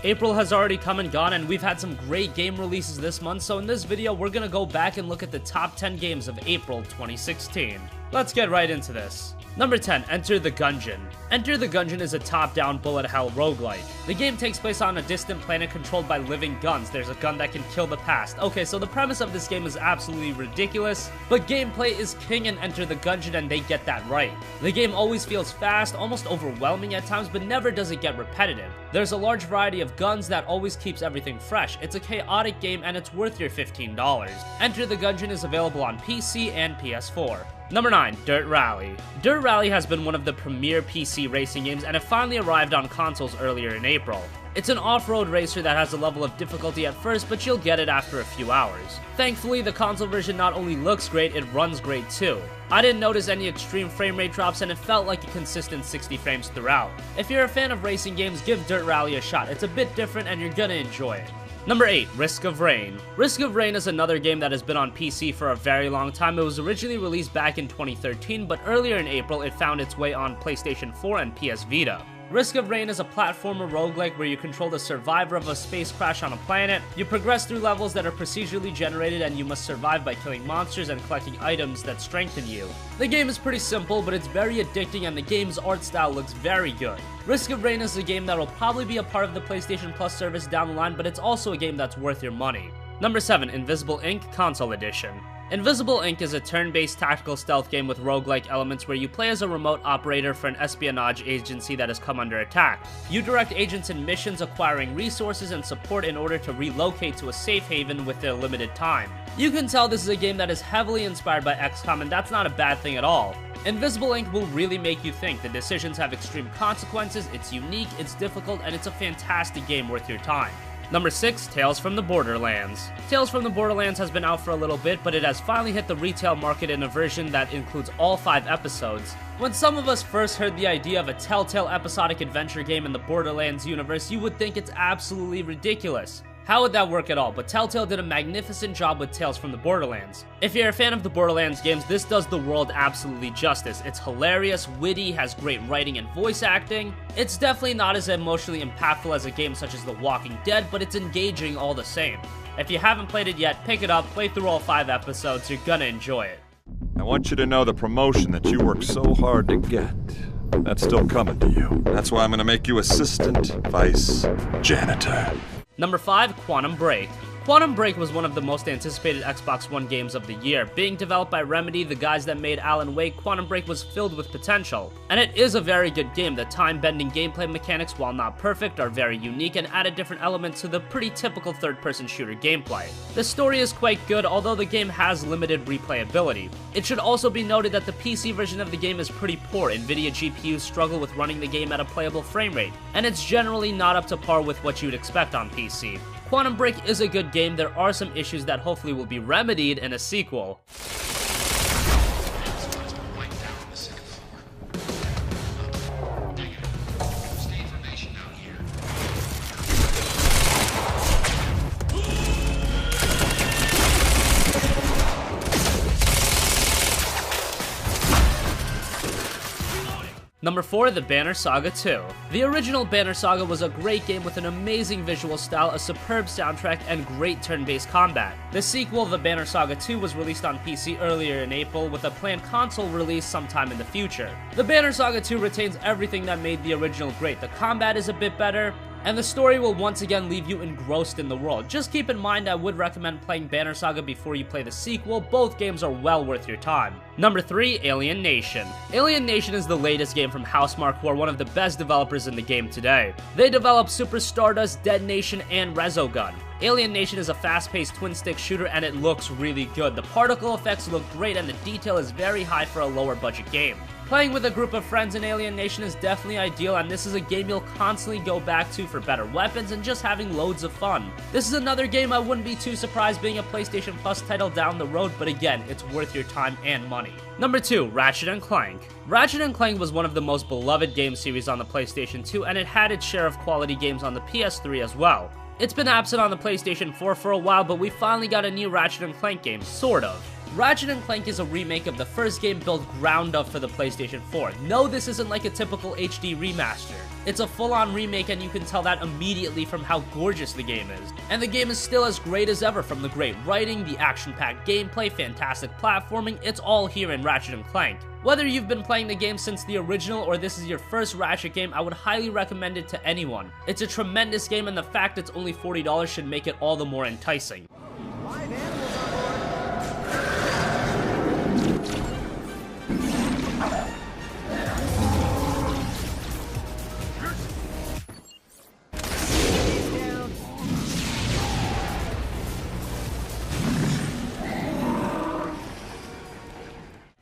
April has already come and gone, and we've had some great game releases this month, so in this video we're gonna go back and look at the top 10 games of April 2016. Let's get right into this. Number 10, Enter the Gungeon. Enter the Gungeon is a top-down bullet hell roguelike. The game takes place on a distant planet controlled by living guns. There's a gun that can kill the past. Okay, so the premise of this game is absolutely ridiculous, but gameplay is king in Enter the Gungeon, and they get that right. The game always feels fast, almost overwhelming at times, but never does it get repetitive. There's a large variety of guns that always keeps everything fresh. It's a chaotic game, and it's worth your $15. Enter the Gungeon is available on PC and PS4. Number 9, Dirt Rally. Dirt Rally has been one of the premier PC racing games, and it finally arrived on consoles earlier in April. It's an off-road racer that has a level of difficulty at first, but you'll get it after a few hours. Thankfully, the console version not only looks great, it runs great too. I didn't notice any extreme frame rate drops, and it felt like a consistent 60 frames throughout. If you're a fan of racing games, give Dirt Rally a shot. It's a bit different, and you're gonna enjoy it. Number 8, Risk of Rain. Risk of Rain is another game that has been on PC for a very long time. It was originally released back in 2013, but earlier in April it found its way on PlayStation 4 and PS Vita. Risk of Rain is a platformer roguelike where you control the survivor of a space crash on a planet. You progress through levels that are procedurally generated, and you must survive by killing monsters and collecting items that strengthen you. The game is pretty simple, but it's very addicting, and the game's art style looks very good. Risk of Rain is a game that will probably be a part of the PlayStation Plus service down the line, but it's also a game that's worth your money. Number 7, Invisible, Inc. Console Edition. Invisible, Inc. is a turn-based tactical stealth game with roguelike elements where you play as a remote operator for an espionage agency that has come under attack. You direct agents in missions, acquiring resources and support in order to relocate to a safe haven with their limited time. You can tell this is a game that is heavily inspired by XCOM, and that's not a bad thing at all. Invisible, Inc. will really make you think. The decisions have extreme consequences, it's unique, it's difficult, and it's a fantastic game worth your time. Number 6, Tales from the Borderlands. Tales from the Borderlands has been out for a little bit, but it has finally hit the retail market in a version that includes all 5 episodes. When some of us first heard the idea of a Telltale episodic adventure game in the Borderlands universe, you would think it's absolutely ridiculous. How would that work at all? But Telltale did a magnificent job with Tales from the Borderlands. If you're a fan of the Borderlands games, this does the world absolutely justice. It's hilarious, witty, has great writing and voice acting. It's definitely not as emotionally impactful as a game such as The Walking Dead, but it's engaging all the same. If you haven't played it yet, pick it up, play through all 5 episodes, you're gonna enjoy it. I want you to know the promotion that you worked so hard to get, that's still coming to you. That's why I'm gonna make you assistant vice janitor. Number 5, Quantum Break. Quantum Break was one of the most anticipated Xbox One games of the year. Being developed by Remedy, the guys that made Alan Wake, Quantum Break was filled with potential. And it is a very good game. The time-bending gameplay mechanics, while not perfect, are very unique and add a different element to the pretty typical third-person shooter gameplay. The story is quite good, although the game has limited replayability. It should also be noted that the PC version of the game is pretty poor. Nvidia GPUs struggle with running the game at a playable frame rate, and it's generally not up to par with what you'd expect on PC. Quantum Break is a good game. There are some issues that hopefully will be remedied in a sequel. Number 4, The Banner Saga 2. The original Banner Saga was a great game with an amazing visual style, a superb soundtrack, and great turn-based combat. The sequel, The Banner Saga 2, was released on PC earlier in April, with a planned console release sometime in the future. The Banner Saga 2 retains everything that made the original great. The combat is a bit better, and the story will once again leave you engrossed in the world. Just keep in mind, I would recommend playing Banner Saga before you play the sequel. Both games are well worth your time. Number 3, Alien Nation. Alien Nation is the latest game from Housemarque, who are one of the best developers in the game today. They developed Super Stardust, Dead Nation, and Resogun. Alien Nation is a fast-paced twin-stick shooter, and it looks really good. The particle effects look great, and the detail is very high for a lower-budget game. Playing with a group of friends in Alien Nation is definitely ideal, and this is a game you'll constantly go back to for better weapons and just having loads of fun. This is another game I wouldn't be too surprised being a PlayStation Plus title down the road, but again, it's worth your time and money. Number 2, Ratchet & Clank. Ratchet & Clank was one of the most beloved game series on the PlayStation 2, and it had its share of quality games on the PS3 as well. It's been absent on the PlayStation 4 for a while, but we finally got a new Ratchet & Clank game, sort of. Ratchet & Clank is a remake of the first game built ground up for the PlayStation 4. No, this isn't like a typical HD remaster. It's a full-on remake, and you can tell that immediately from how gorgeous the game is. And the game is still as great as ever, from the great writing, the action-packed gameplay, fantastic platforming. It's all here in Ratchet & Clank. Whether you've been playing the game since the original or this is your first Ratchet game, I would highly recommend it to anyone. It's a tremendous game, and the fact it's only $40 should make it all the more enticing. Live animals on board. Down.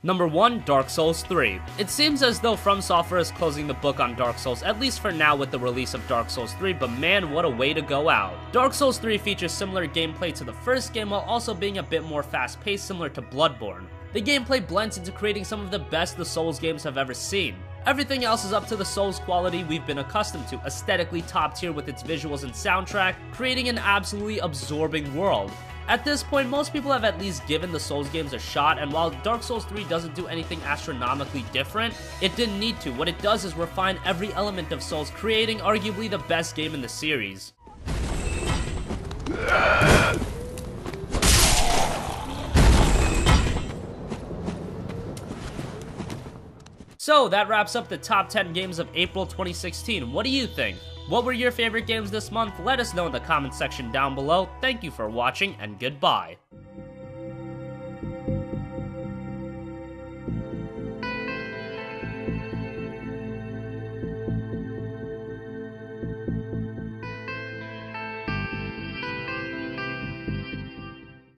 Number 1, Dark Souls 3. It seems as though From Software is closing the book on Dark Souls, at least for now with the release of Dark Souls 3, but man, what a way to go out. Dark Souls 3 features similar gameplay to the first game while also being a bit more fast-paced, similar to Bloodborne. The gameplay blends into creating some of the best the Souls games have ever seen. Everything else is up to the Souls quality we've been accustomed to, aesthetically top tier with its visuals and soundtrack, creating an absolutely absorbing world. At this point, most people have at least given the Souls games a shot, and while Dark Souls 3 doesn't do anything astronomically different, it didn't need to. What it does is refine every element of Souls, creating arguably the best game in the series. So that wraps up the top 10 games of April 2016. What do you think? What were your favorite games this month? Let us know in the comment section down below. Thank you for watching, and goodbye.